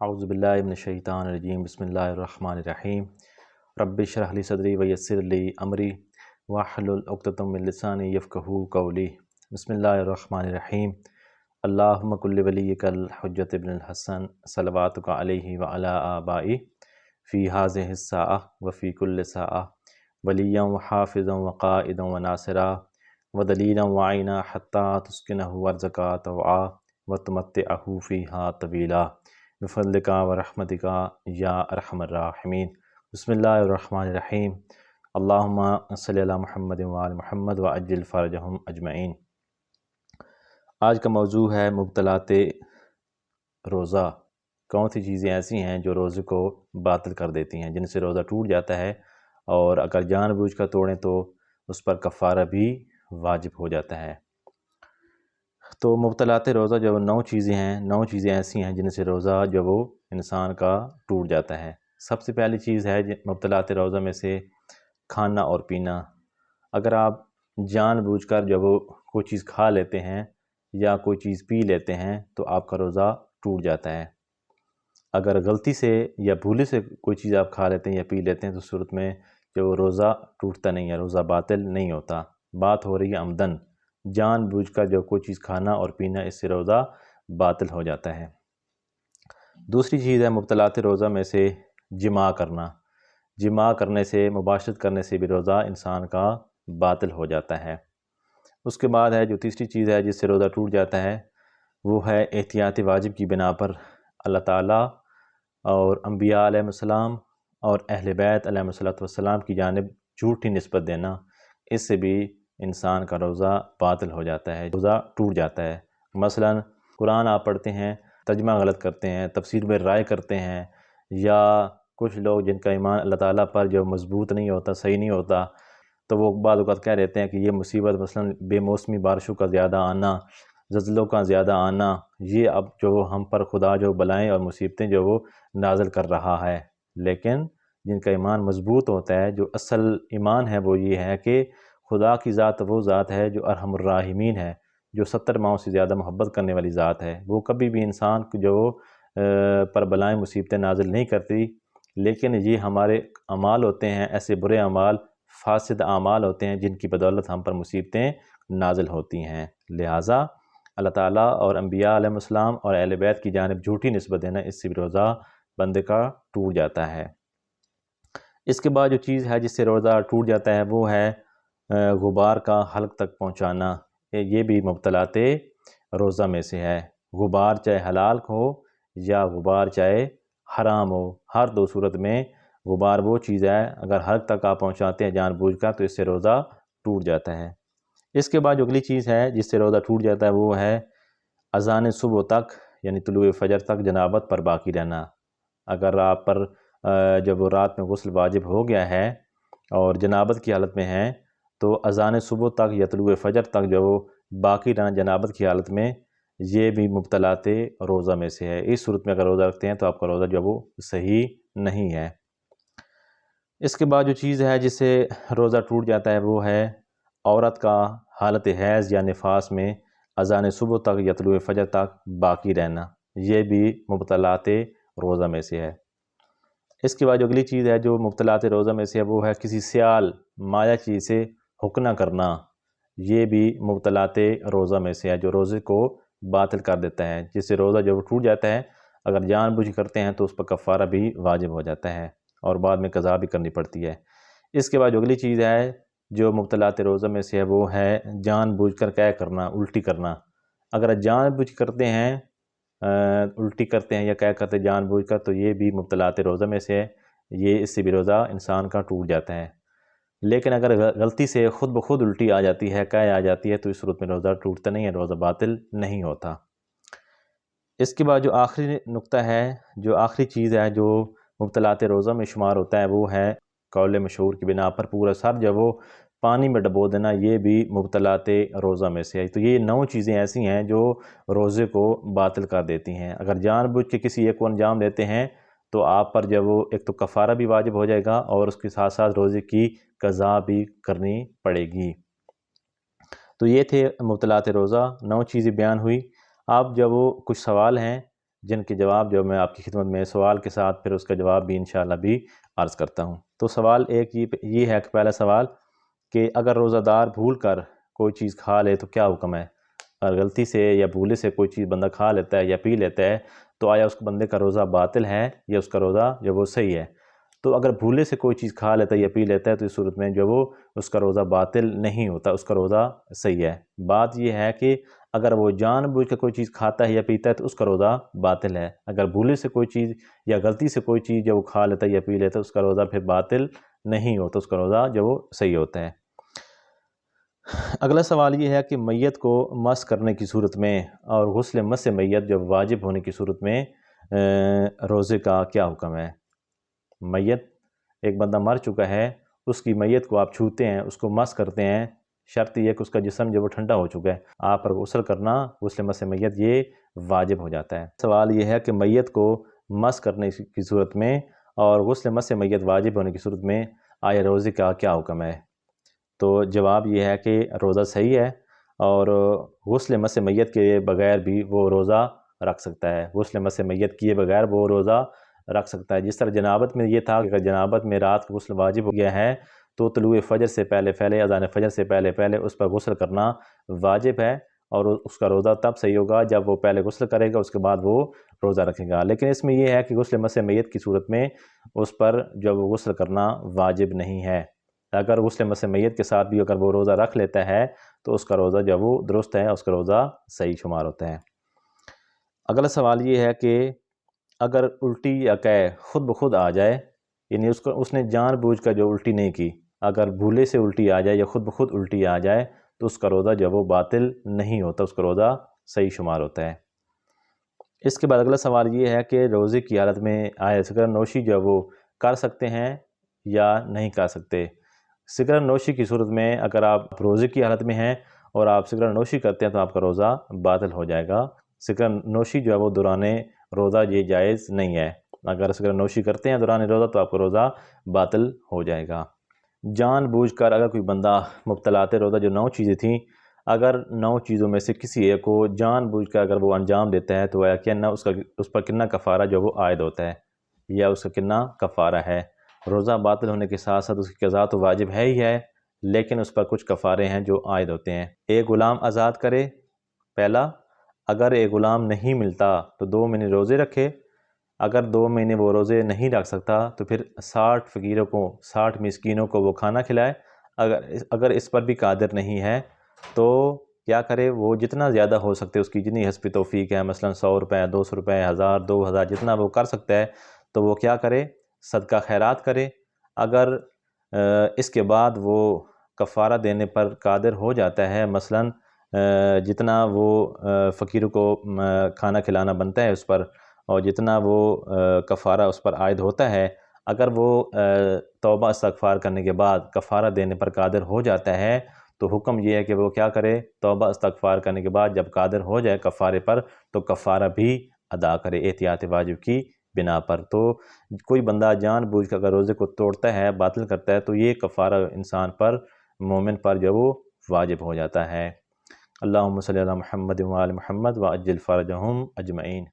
اعوذ باللہ من الشیطان الرجیم بسم اللہ الرحمن الرحیم رب اشرح لی صدری ویسر لی امری واحلل عقدۃ من لسانی یفقہوا قولی بسم اللہ الرحمن الرحیم اللہم کل ولیک الحجۃ ابن الحسن صلواتک علیہ وعلی آبائی فی ہذہ الساعۃ وفی کل ساعۃ ولییا وحافظا وقائدا وناصرا ودلیلا وعینا حتی تسکنہ ارضک طوعا وتمتعہ فیہا طویلا بفضلک ورحمتک یا ارحم الراحمین۔ بسم اللہ الرحمن الرحیم۔ اللہم صلی علی محمد وآل محمد وعجل فرجہم اجمعین۔ آج کا موضوع ہے مبطلات روزہ۔ کون سی چیزیں ایسی ہیں جو روزے کو باطل کر دیتی ہیں، جن سے روزہ ٹوٹ جاتا ہے، اور اگر جان بوجھ کر توڑیں تو اس پر کفارہ بھی واجب ہو جاتا ہے۔ تو مبطلات روزہ جو 9 چیزیں ہیں، 9 چیزیں ایسی ہیں جن سے روزہ جو وہ انسان کا ٹوٹ جاتا ہے۔ سب سے پہلی چیز ہے مبطلات روزہ میں سے کھانا اور پینا۔ اگر آپ جان بوجھ کر جو وہ کوئی چیز کھا لیتے ہیں یا کوئی چیز پی لیتے ہیں تو آپ کا روزہ ٹوٹ جاتا ہے۔ اگر غلطی سے یا بھولے سے کوئی چیز آپ کھا لیتے ہیں یا پی لیتے ہیں تو صورت میں جو روزہ ٹوٹتا نہیں ہے، روزہ باطل نہیں ہوتا۔ بات ہو رہی ہے عمدن، جان بوجھ کر جو کوئی چیز کھانا اور پینا، اس سے روزہ باطل ہو جاتا ہے۔ دوسری چیز ہے مبطلات روزہ میں سے جماع کرنا۔ جماع کرنے سے، مباشرت کرنے سے بھی روزہ انسان کا باطل ہو جاتا ہے۔ اس کے بعد ہے جو تیسری چیز ہے جس سے روزہ ٹوٹ جاتا ہے، وہ ہے احتیاط واجب کی بنا پر اللہ تعالیٰ اور انبیاء علیہ السلام اور اہل بیت علیہ السلام کی جانب جھوٹی نسبت دینا۔ اس سے بھی انسان کا روزہ باطل ہو جاتا ہے، روزہ ٹوٹ جاتا ہے۔ مثلا قرآن آپ پڑھتے ہیں، ترجمہ غلط کرتے ہیں، تفسیر میں رائے کرتے ہیں، یا کچھ لوگ جن کا ایمان اللہ تعالیٰ پر جو مضبوط نہیں ہوتا، صحیح نہیں ہوتا، تو وہ بعض اوقات کہہ دیتے ہیں کہ یہ مصیبت، مثلا بے موسمی بارشوں کا زیادہ آنا، زلزلوں کا زیادہ آنا، یہ اب جو ہم پر خدا جو بلائیں اور مصیبتیں جو وہ نازل کر رہا ہے۔ لیکن جن کا ایمان مضبوط ہوتا ہے، جو اصل ایمان ہے وہ یہ ہے کہ خدا کی ذات وہ ذات ہے جو ارحم الراحمین ہے، جو 70 ماؤں سے زیادہ محبت کرنے والی ذات ہے۔ وہ کبھی بھی انسان جو پر بلائیں مصیبتیں نازل نہیں کرتی، لیکن یہ ہمارے اعمال ہوتے ہیں، ایسے برے اعمال، فاسد اعمال ہوتے ہیں جن کی بدولت ہم پر مصیبتیں نازل ہوتی ہیں۔ لہٰذا اللہ تعالیٰ اور انبیاء علیہ السلام اور اہل بیت کی جانب جھوٹی نسبت دینا، اس سے بھی روزہ بندے کا ٹوٹ جاتا ہے۔ اس کے بعد جو چیز ہے جس سے روزہ ٹوٹ جاتا ہے وہ ہے غبار کا حلق تک پہنچانا۔ یہ بھی مبطلات روزہ میں سے ہے۔ غبار چاہے حلال ہو یا غبار چاہے حرام ہو، ہر 2 صورت میں غبار وہ چیز ہے اگر حلق تک آپ پہنچاتے ہیں جان بوجھ کر تو اس سے روزہ ٹوٹ جاتا ہے۔ اس کے بعد جو اگلی چیز ہے جس سے روزہ ٹوٹ جاتا ہے وہ ہے اذان صبح تک، یعنی طلوع فجر تک جنابت پر باقی رہنا۔ اگر آپ پر جب وہ رات میں غسل واجب ہو گیا ہے اور جنابت کی حالت میں ہیں تو اذان صبح تک یا طلوع فجر تک جو وہ باقی رہنا جنابت کی حالت میں، یہ بھی مبطلات روزہ میں سے ہے۔ اس صورت میں اگر روزہ رکھتے ہیں تو آپ کا روزہ جو وہ صحیح نہیں ہے۔ اس کے بعد جو چیز ہے جس سے روزہ ٹوٹ جاتا ہے وہ ہے عورت کا حالت حیض یا نفاس میں اذان صبح تک یا طلوع فجر تک باقی رہنا، یہ بھی مبطلات روزہ میں سے ہے۔ اس کے بعد جو اگلی چیز ہے جو مبطلات روزہ میں سے ہے وہ ہے کسی سیال مایہ چیز سے حکنا کرنا۔ یہ بھی مبطلات روزہ میں سے ہے جو روزے کو باطل کر دیتا ہے، جس سے روزہ جو ٹوٹ جاتا ہے۔ اگر جان بوجھ کرتے ہیں تو اس پر کفارہ بھی واجب ہو جاتا ہے اور بعد میں قضا بھی کرنی پڑتی ہے۔ اس کے بعد جو اگلی چیز ہے جو مبطلات روزہ میں سے ہے وہ ہے جان بوجھ کر کیا کرنا، الٹی کرنا۔ اگر جان بوجھ کرتے ہیں، الٹی کرتے ہیں یا کیا کرتے ہیں جان بوجھ کر، تو یہ بھی مبطلات روزہ میں سے ہے، یہ اس سے بھی روزہ انسان کا ٹوٹ جاتا ہے۔ لیکن اگر غلطی سے خود بخود الٹی آ جاتی ہے، قے آ جاتی ہے، تو اس صورت میں روزہ ٹوٹتا نہیں ہے، روزہ باطل نہیں ہوتا۔ اس کے بعد جو آخری نقطہ ہے، جو آخری چیز ہے جو مبطلات روزہ میں شمار ہوتا ہے وہ ہے قول مشہور کی بنا پر پورا سر جب وہ پانی میں ڈبو دینا، یہ بھی مبطلات روزہ میں سے ہے۔ تو یہ 9 چیزیں ایسی ہیں جو روزے کو باطل کر دیتی ہیں۔ اگر جان بوجھ کے کسی ایک کو انجام دیتے ہیں تو آپ پر جب وہ ایک تو کفارہ بھی واجب ہو جائے گا اور اس کے ساتھ ساتھ روزے کی قضا بھی کرنی پڑے گی۔ تو یہ تھے مبطلات روزہ، 9 چیزیں بیان ہوئی۔ آپ جب وہ کچھ سوال ہیں جن کے جواب جو میں آپ کی خدمت میں سوال کے ساتھ پھر اس کا جواب بھی انشاءاللہ بھی عرض کرتا ہوں۔ تو سوال ایک یہ ہے کہ پہلا سوال کہ اگر روزہ دار بھول کر کوئی چیز کھا لے تو کیا حکم ہے؟ اگر غلطی سے یا بھولے سے کوئی چیز بندہ کھا لیتا ہے یا پی لیتا ہے تو آیا اس بندے کا روزہ باطل ہے یا اس کا روزہ جو وہ صحیح ہے؟ تو اگر بھولے سے کوئی چیز کھا لیتا ہے یا پی لیتا ہے تو اس صورت میں جو وہ اس کا روزہ باطل نہیں ہوتا، اس کا روزہ صحیح ہے۔ بات یہ ہے کہ اگر وہ جان بوجھ کے کوئی چیز کھاتا ہے یا پیتا ہے تو اس کا روزہ باطل ہے۔ اگر بھولے سے کوئی چیز یا غلطی سے کوئی چیز جو وہ کھا لیتا ہے یا پی لیتا ہے اس کا روزہ پھر باطل نہیں ہوتا، اس کا روزہ جو وہ صحیح ہوتا ہے۔ اگلا سوال یہ ہے کہ میت کو مس کرنے کی صورت میں اور غسل مس میت جو واجب ہونے کی صورت میں روزے کا کیا حکم ہے؟ میت ایک بندہ مر چکا ہے، اس کی میت کو آپ چھوتے ہیں، اس کو مس کرتے ہیں، شرط یہ کہ اس کا جسم جو وہ ٹھنڈا ہو چکا ہے، آپ پر غسل کرنا غسل مس میت یہ واجب ہو جاتا ہے۔ سوال یہ ہے کہ میت کو مس کرنے کی صورت میں اور غسل مس میت واجب ہونے کی صورت میں آیا روزے کا کیا حکم ہے؟ تو جواب یہ ہے کہ روزہ صحیح ہے اور غسل مس میت کے بغیر بھی وہ روزہ رکھ سکتا ہے، غسل مس میت کیے بغیر وہ روزہ رکھ سکتا ہے۔ جس طرح جنابت میں یہ تھا کہ اگر جنابت میں رات کا غسل واجب ہو گیا ہے تو طلوع فجر سے پہلے اذان فجر سے پہلے اس پر غسل کرنا واجب ہے اور اس کا روزہ تب صحیح ہوگا جب وہ پہلے غسل کرے گا، اس کے بعد وہ روزہ رکھے گا۔ لیکن اس میں یہ ہے کہ غسل مس میت کی صورت میں اس پر جب غسل کرنا واجب نہیں ہے۔ اگر غسل مس میت کے ساتھ بھی اگر وہ روزہ رکھ لیتا ہے تو اس کا روزہ جب وہ درست ہے، اس کا روزہ صحیح شمار ہوتا ہے۔ اگلا سوال یہ ہے کہ اگر الٹی یا قے خود بخود آ جائے، یعنی اس نے جان بوجھ کر جو الٹی نہیں کی، اگر بھولے سے الٹی آ جائے یا خود بخود الٹی آ جائے تو اس کا روزہ جو وہ باطل نہیں ہوتا، اس کا روزہ صحیح شمار ہوتا ہے۔ اس کے بعد اگلا سوال یہ ہے کہ روزے کی حالت میں آیا سگرٹ نوشی جو وہ کر سکتے ہیں یا نہیں کر سکتے؟ سگرٹ نوشی کی صورت میں اگر آپ روزے کی حالت میں ہیں اور آپ سگرٹ نوشی کرتے ہیں تو آپ کا روزہ باطل ہو جائے گا۔ سگرٹ نوشی جو ہے وہ دوران روزہ یہ جائز نہیں ہے، اگر سگرٹ نوشی کرتے ہیں دوران روزہ تو آپ کا روزہ باطل ہو جائے گا۔ جان بوجھ کر اگر کوئی بندہ مبتلاۃ روزہ جو 9 چیزیں تھیں، اگر 9 چیزوں میں سے کسی ایک کو جان بوجھ کر اگر وہ انجام دیتا ہے تو کیا اس پر کتنا کفارہ جو وہ عائد ہوتا ہے یا اس کا کتنا کفارہ ہے؟ روزہ باطل ہونے کے ساتھ ساتھ اس کی قضا تو واجب ہے ہی ہے، لیکن اس پر کچھ کفارے ہیں جو عائد ہوتے ہیں۔ ایک غلام آزاد کرے، پہلا، اگر ایک غلام نہیں ملتا تو 2 مہینے روزے رکھے، اگر 2 مہینے وہ روزے نہیں رکھ سکتا تو پھر 60 فقیروں کو 60 مسکینوں کو وہ کھانا کھلائے۔ اگر اس پر بھی قادر نہیں ہے تو کیا کرے، وہ جتنا زیادہ ہو سکتے اس کی جتنی حسب توفیق ہے، مثلا 100 روپے 200 روپے 1000 2000 جتنا وہ کر سکتا ہے تو وہ کیا کرے، صدقہ خیرات کرے۔ اگر اس کے بعد وہ کفارہ دینے پر قادر ہو جاتا ہے، مثلا جتنا وہ فقیروں کو کھانا کھلانا بنتا ہے اس پر اور جتنا وہ کفارہ اس پر عائد ہوتا ہے، اگر وہ توبہ استغفار کرنے کے بعد کفارہ دینے پر قادر ہو جاتا ہے تو حکم یہ ہے کہ وہ کیا کرے، توبہ استغفار کرنے کے بعد جب قادر ہو جائے کفارے پر تو کفارہ بھی ادا کرے احتیاط واجب کی بنا پر۔ تو کوئی بندہ جان بوجھ کر اگر روزے کو توڑتا ہے، باطل کرتا ہے تو یہ کفارہ انسان پر، مومن پر جو وہ واجب ہو جاتا ہے۔ اللہم صلی علی محمد و آل محمد وعجل فرجہم اجمعین۔